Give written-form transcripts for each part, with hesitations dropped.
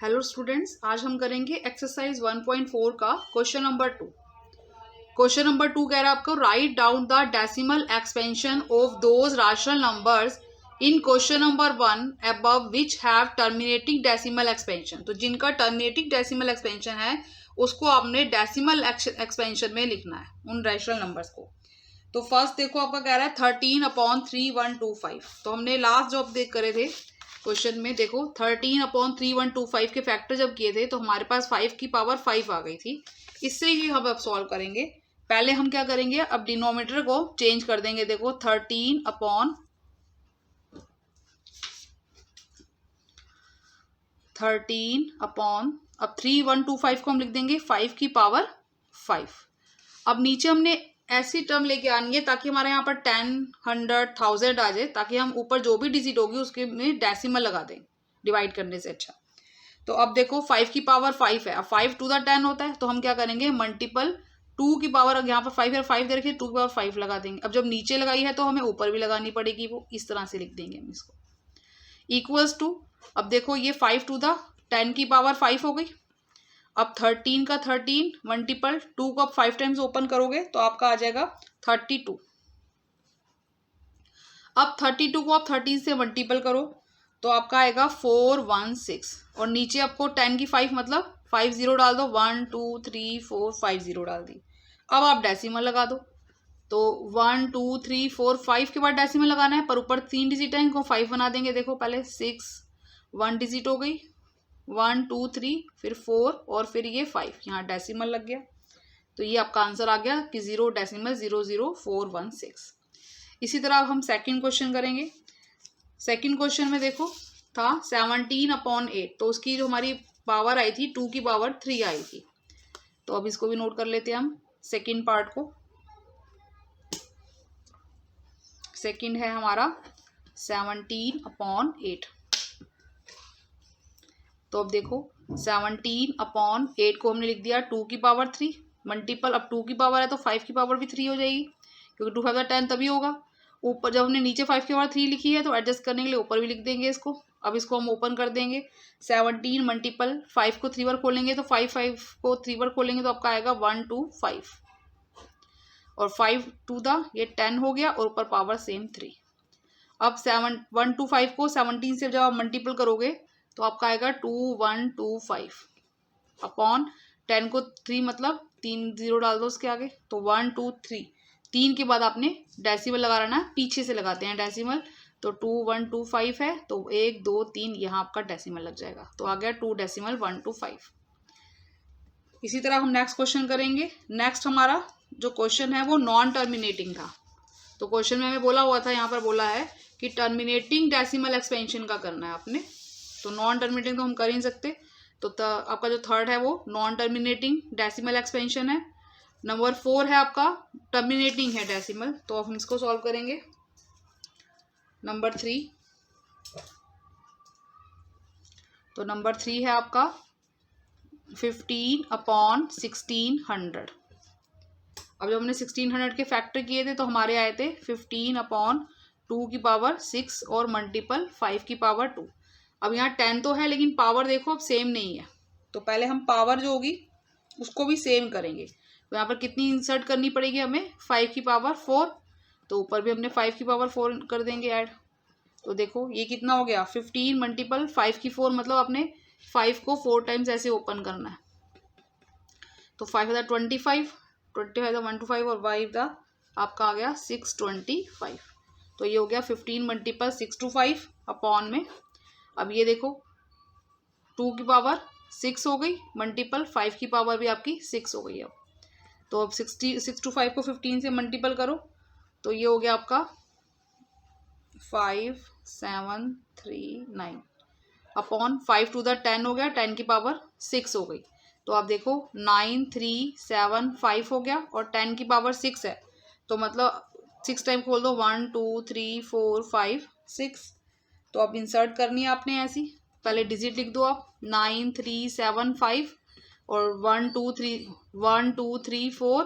Hello students, आज हम करेंगे एक्सरसाइज 1.4 का क्वेश्चन नंबर 2। क्वेश्चन नंबर 2 कह रहा है आपको write down the decimal expansion of those rational numbers in question number 1 above which have terminating decimal expansion. तो जिनका टर्मिनेटिंग डेसिमल एक्सपेंशन है उसको आपने डेसिमल एक्सपेंशन में लिखना है, उन रैशनल नंबर्स को। तो फर्स्ट देखो आपका कह रहा है 13/3125। तो हमने लास्ट जो अपडेट करे थे क्वेश्चन में, देखो 13/3125 के फैक्टर जब किए थे तो हमारे पास 5 की पावर 5 आ गई थी। इससे ही हम अब सॉल्व करेंगे। पहले हम क्या करेंगे, अब डिनोमिनेटर को चेंज कर देंगे। देखो 13 अपॉन 3125 को हम लिख देंगे 5 की पावर 5। अब नीचे हमने ऐसी टर्म लेके आनी है ताकि हमारे यहाँ पर 10, 100, 1000 आ जाए, ताकि हम ऊपर जो भी डिजिट होगी उसके में डेसिमल लगा दें डिवाइड करने से अच्छा। तो अब देखो 5 की पावर 5 है, अब 5 टू द 10 होता है, तो हम क्या करेंगे मल्टीपल 2 की पावर, अगर यहाँ पर 5 है 5 दे रखिए 2 की पावर 5 लगा देंगे। अब जब नीचे लगाई है तो हमें ऊपर भी लगानी पड़ेगी, वो इस तरह से लिख देंगे हम इसको इक्वल्स टू। अब देखो ये 5 टू द 10 की पावर 5 हो गई। अब 13 का 13 मल्टीपल 2 को आप 5 टाइम्स ओपन करोगे तो आपका आ जाएगा 32। अब 32 को आप 13 से मल्टीपल करो तो आपका आएगा 416। और नीचे आपको 10 की 5 मतलब 5 जीरो डाल दो, 1 2 3 4 5 जीरो डाल दी। अब आप डेसिमल लगा दो, तो 1 2 3 4 5 के बाद डेसिमल लगाना है, पर ऊपर 3 डिजिट है, इनको 5 बना देंगे। देखो पहले 6 1 डिजिट हो गई, 1 2 3 फिर 4 और फिर ये 5, यहाँ डेसिमल लग गया। तो ये आपका आंसर आ गया कि 0.00416। इसी तरह अब हम सेकंड क्वेश्चन करेंगे। सेकंड क्वेश्चन में देखो था 17/8, तो उसकी जो हमारी पावर आई थी 2 की पावर 3 आई थी। तो अब इसको भी नोट कर लेते हैं हम सेकंड पार्ट को। सेकंड है हमारा 17/8। तो अब देखो 17/8 को हमने लिख दिया 2 की पावर 3 मल्टीपल, अब 2 की पावर है तो 5 की पावर भी 3 हो जाएगी, क्योंकि 2 5 10 तभी होगा। ऊपर जब हमने नीचे 5 की पावर 3 लिखी है तो एडजस्ट करने के लिए ऊपर भी लिख देंगे इसको। अब इसको हम ओपन कर देंगे, 17 मल्टीपल 5 को 3 बार खोलेंगे तो 5 5 को 3 बार खोलेंगे तो आपका आएगा 125 और 5 टू द ये 10 हो गया और ऊपर पावर सेम 3। अब 125 को 17 से जब आप मल्टीपल करोगे तो आपका आएगा 2125 अपॉन 10 को 3 मतलब 3 जीरो डाल दो उसके आगे, तो 1 2 3 3 के बाद आपने डेसिमल लगा लेना है, पीछे से लगाते हैं डेसिमल। तो 2125 है तो 1 2 3 यहाँ आपका डेसिमल लग जाएगा, तो आ गया 2.125। इसी तरह हम नेक्स्ट क्वेश्चन करेंगे। नेक्स्ट हमारा जो क्वेश्चन है वो नॉन टर्मिनेटिंग था। तो क्वेश्चन में हमें बोला हुआ था, यहाँ पर बोला है कि टर्मिनेटिंग डेसिमल एक्सपेंशन का करना है आपने। तो नॉन टर्मिनेटिंग तो हम कर ही नहीं सकते, तो आपका जो थर्ड है वो नॉन टर्मिनेटिंग डेसिमल एक्सपेंशन है। नंबर 4 है आपका टर्मिनेटिंग है डेसिमल, तो अब हम इसको सॉल्व करेंगे। नंबर 3, तो नंबर 3 है आपका 15/1600। अब जब हमने 1600 के फैक्टर किए थे तो हमारे आए थे 15/2 की पावर 6 और मल्टीपल 5 की पावर 2। अब यहाँ 10 तो है लेकिन पावर देखो अब सेम नहीं है, तो पहले हम पावर जो होगी उसको भी सेम करेंगे। तो यहाँ पर कितनी इंसर्ट करनी पड़ेगी हमें, 5 की पावर 4, तो ऊपर भी हमने 5 की पावर 4 कर देंगे ऐड। तो देखो ये कितना हो गया, 15 मल्टीपल 5 की 4 मतलब आपने 5 को 4 टाइम्स ऐसे ओपन करना है। तो 5 है 25, 25 है 125 और 5 द आपका आ गया 625। तो ये हो गया 15 मल्टीपल 625 अपॉन में। अब ये देखो 2 की पावर 6 हो गई मल्टीपल 5 की पावर भी आपकी 6 हो गई। अब तो अब 625 को 15 से मल्टीपल करो तो ये हो गया आपका 5739 अपॉन 5 टू द 10 हो गया, 10 की पावर 6 हो गई। तो आप देखो 9375 हो गया और 10 की पावर 6 है, तो मतलब 6 टाइम खोल दो, 1 2 3 4 5 6। तो अब इंसर्ट करनी है आपने ऐसी, पहले डिजिट लिख दो आप 9375 और 1 2 3 4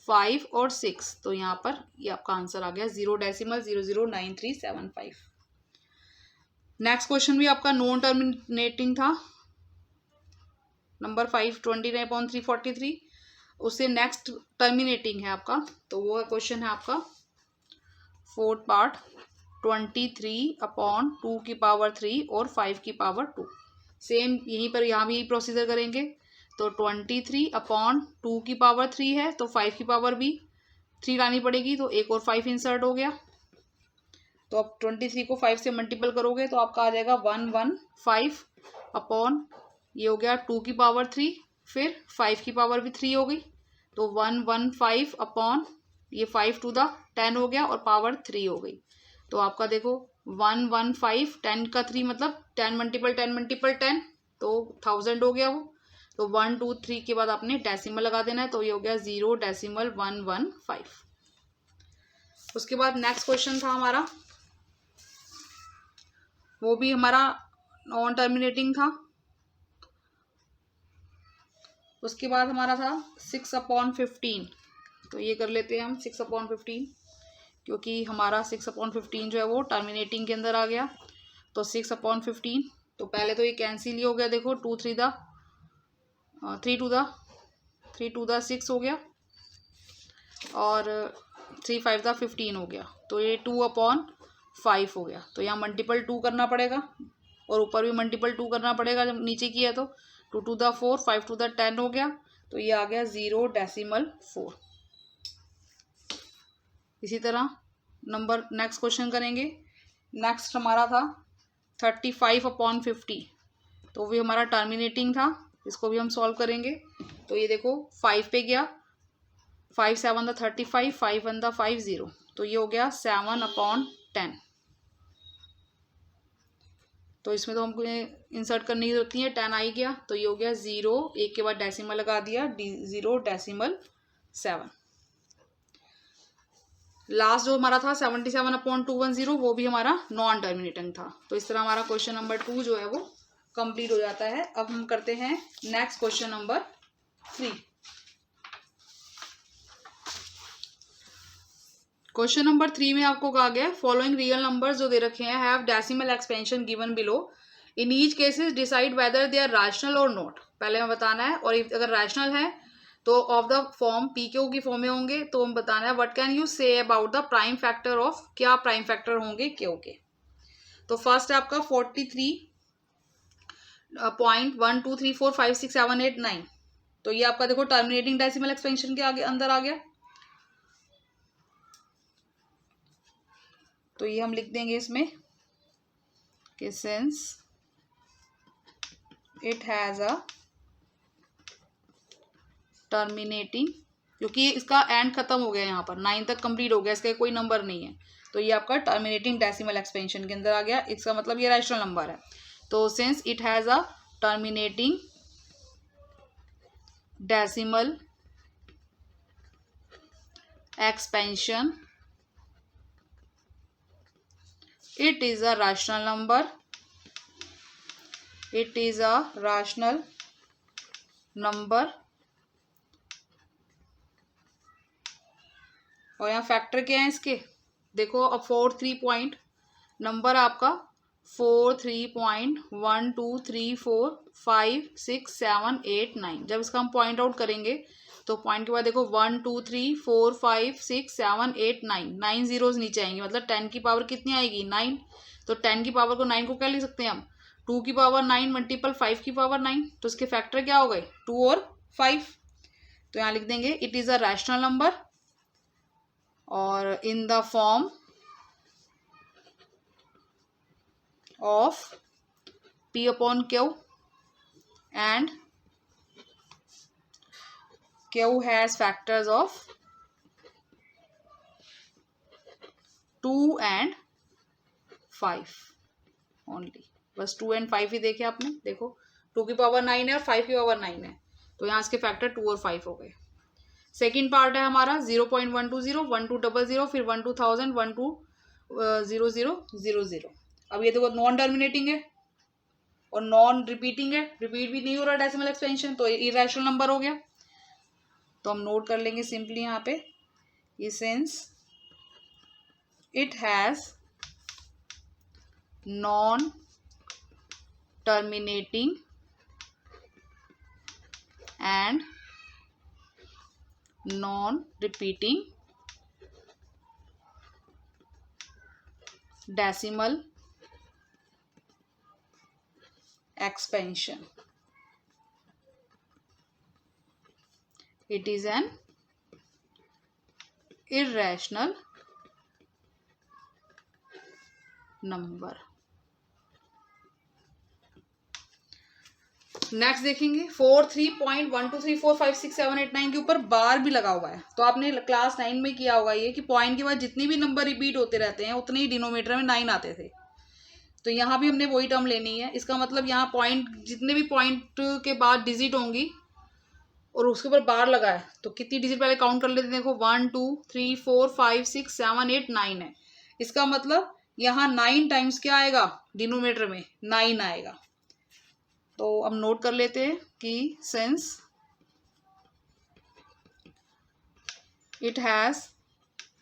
5 और 6। तो यहाँ पर ये आपका आंसर आ गया 0.009375। नेक्स्ट क्वेश्चन भी आपका नॉन टर्मिनेटिंग था। नंबर 5 29/343, उससे नेक्स्ट टर्मिनेटिंग है आपका, तो वो क्वेश्चन है आपका फोर्थ पार्ट 23/2 और 5 सेम यहीं पर यहाँ भी प्रोसीजर करेंगे। तो 23/2 है तो 5 भी 3 लानी पड़ेगी, तो एक और 5 इंसर्ट हो गया। तो अब 23 को 5 से मल्टीपल करोगे तो आपका आ जाएगा 115 ये हो गया 2 फिर 5 भी 3 हो गई, तो 115 ये 5 to the 10 हो गया और पावर 3 हो गई। तो आपका देखो 115 10 का 3 मतलब 10 मल्टीपल 10 तो 1000 हो गया वो। तो 1 2 3 के बाद आपने डेसिमल लगा देना है, तो ये हो गया 0.115। उसके बाद नेक्स्ट क्वेश्चन था हमारा, वो भी हमारा नॉन टर्मिनेटिंग था। उसके बाद हमारा था 6/15, तो ये कर लेते हैं हम 6/15, क्योंकि हमारा 6/15 जो है वो टर्मिनेटिंग के अंदर आ गया। तो 6/15, तो पहले तो ये कैंसिल ही हो गया, देखो 2 3 दा 3 2 दा 6 हो गया और 3 5 दा 15 हो गया, तो ये 2/5 हो गया। तो यहाँ मल्टीपल 2 करना पड़ेगा और ऊपर भी मल्टीपल 2 करना पड़ेगा जब नीचे किया, तो 2 to the 4 5 to the 10 हो गया, तो ये आ गया 0.4। इसी तरह नंबर नेक्स्ट क्वेश्चन करेंगे। नेक्स्ट हमारा था 35/50, तो भी हमारा टर्मिनेटिंग था, इसको भी हम सॉल्व करेंगे। तो ये देखो 5 पे गया, 5 7 दा 35, 5 1 दा 50, तो ये हो गया 7/10। तो इसमें तो हमको इंसर्ट करने की जरूरत नहीं है, 10 आ ही गया, तो ये हो गया 0, एक के बाद डेसिमल लगा दिया 0.7। लास्ट जो हमारा था 77/210, वो भी हमारा नॉन टर्मिनेटिंग था। तो इस तरह हमारा क्वेश्चन नंबर 2 जो है वो कंप्लीट हो जाता है। अब हम करते हैं next question number 3। Question number 3 में आपको कहा गया फॉलोइंग रियल नंबर्स जो दे रखे हैं have decimal expansion given below, in each cases decide whether they are rational और नॉट। पहले हमें बताना है, और अगर रैशनल है तो of the form P Q की फॉर्म में होंगे, तो हम बताना है what can you say about the prime factor of, क्या प्राइम फैक्टर होंगे क्यू के। तो फर्स्ट है आपका 43.123456789, तो ये आपका देखो टर्मिनेटिंग डेसिमल एक्सपेंशन के आगे अंदर आ गया। तो ये हम लिख देंगे इसमें कि since it has a terminating, क्योंकि इसका एंड खत्म हो गया, यहाँ पर 9 तक कंप्लीट हो गया, इसका कोई नंबर नहीं है, तो ये आपका टर्मिनेटिंग डेसिमल एक्सपेंशन के अंदर आ गया। इसका मतलब ये रैशनल नंबर है। तो since it has a terminating decimal expansion, it is a rational number, it is a rational number। और यहाँ फैक्टर क्या है इसके, देखो अब 43 पॉइंट नंबर आपका 43.123456789, जब इसका हम पॉइंट आउट करेंगे तो पॉइंट के बाद देखो 1 2 3 4 5 6 7 8 9, 9 जीरोज नीचे आएंगे, मतलब 10 की पावर कितनी आएगी 9। तो 10 की पावर को 9 को क्या लिख सकते हैं हम, 2 की पावर 9 मल्टीपल 5 की पावर 9, तो इसके फैक्टर क्या हो गए 2 और 5। तो यहाँ लिख देंगे it is a rational number और in the form of P upon Q and Q has factors of 2 and 5 only। बस 2 and 5 ही देखे आपने, देखो 2 की पावर 9 है और 5 की पावर 9 है, तो यहाँ इसके फैक्टर 2 और 5 हो गए। सेकेंड पार्ट है हमारा 0.120 1200 फिर 12000 120000। अब ये देखो नॉन टर्मिनेटिंग है और नॉन रिपीटिंग है, रिपीट भी नहीं हो रहा डेसिमल एक्सपेंशन, तो इरेशनल नंबर हो गया। तो हम नोट कर लेंगे सिंपली यहाँ पे, since it has non terminating and non-repeating decimal expansion. It is an irrational number. Next देखेंगे 4, 3.123456789 के ऊपर बार भी लगा हुआ है। तो आपने क्लास 9 में किया होगा ये कि पॉइंट के बाद जितनी भी नंबर रिपीट होते रहते हैं उतने ही डिनोमिनेटर में 9 आते थे। तो यहाँ भी हमने वही टर्म लेनी है। इसका मतलब यहाँ पॉइंट, जितने भी पॉइंट के बाद डिजिट होंगी और उसके ऊपर बार लगा है तो कितनी डिजिट पहले काउंट कर लेते हैं। देखो 1 2 3 4 5 6 7 8 9 है। इसका मतलब यहाँ 9 टाइम्स क्या आएगा, डिनोमिनेटर में 9 आएगा। तो अब नोट कर लेते हैं कि सिंस इट हैज,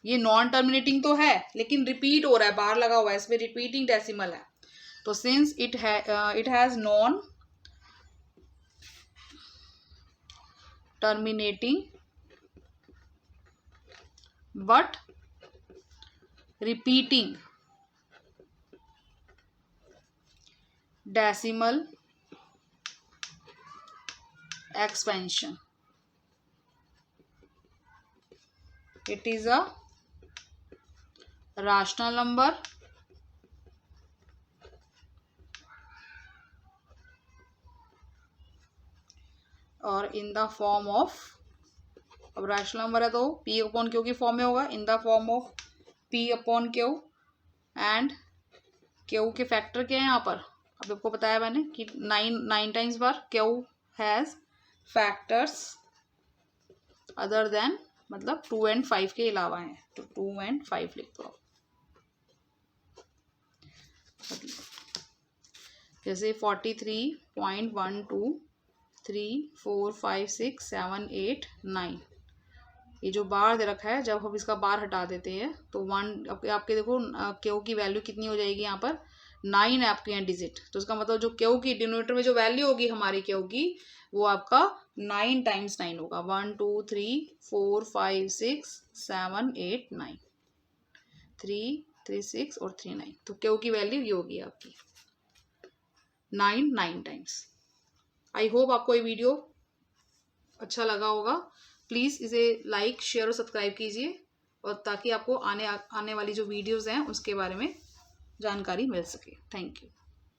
ये नॉन टर्मिनेटिंग तो है लेकिन रिपीट हो रहा है, बार लगा हुआ है, इसमें रिपीटिंग डेसिमल है। तो since it has non terminating but repeating decimal expansion, it is a rational number और इन द फॉर्म ऑफ, अब रैशनल नंबर है तो पी अपॉन क्यू की फॉर्म में होगा, इन the form of P upon Q and Q के factor क्या है यहाँ पर। अब आपको बताया मैंने कि 9 times bar Q has factors other than, मतलब 2 and 5 के अलावा हैं, तो 2 and 5 लिख दो। जैसे 43.123456789 ये जो बार दे रखा है, जब हम इसका बार हटा देते हैं तो 1 आपके देखो क्यू की वैल्यू कितनी हो जाएगी, यहाँ पर 9 है आपके यहाँ डिजिट। तो इसका मतलब जो क्यू की डिनोमिनेटर में जो वैल्यू होगी हमारी क्यू की, वो आपका 9 टाइम्स 9 होगा। 1 2 3 4 5 6 7 8 9, 3 3 6 और 3 9। तो क्यू की वैल्यू ये होगी आपकी 9 टाइम्स। आई होप आपको ये वीडियो अच्छा लगा होगा। प्लीज़ इसे लाइक शेयर और सब्सक्राइब कीजिए, और ताकि आपको आने वाली जो वीडियोज़ हैं उसके बारे में जानकारी मिल सके। Thank you.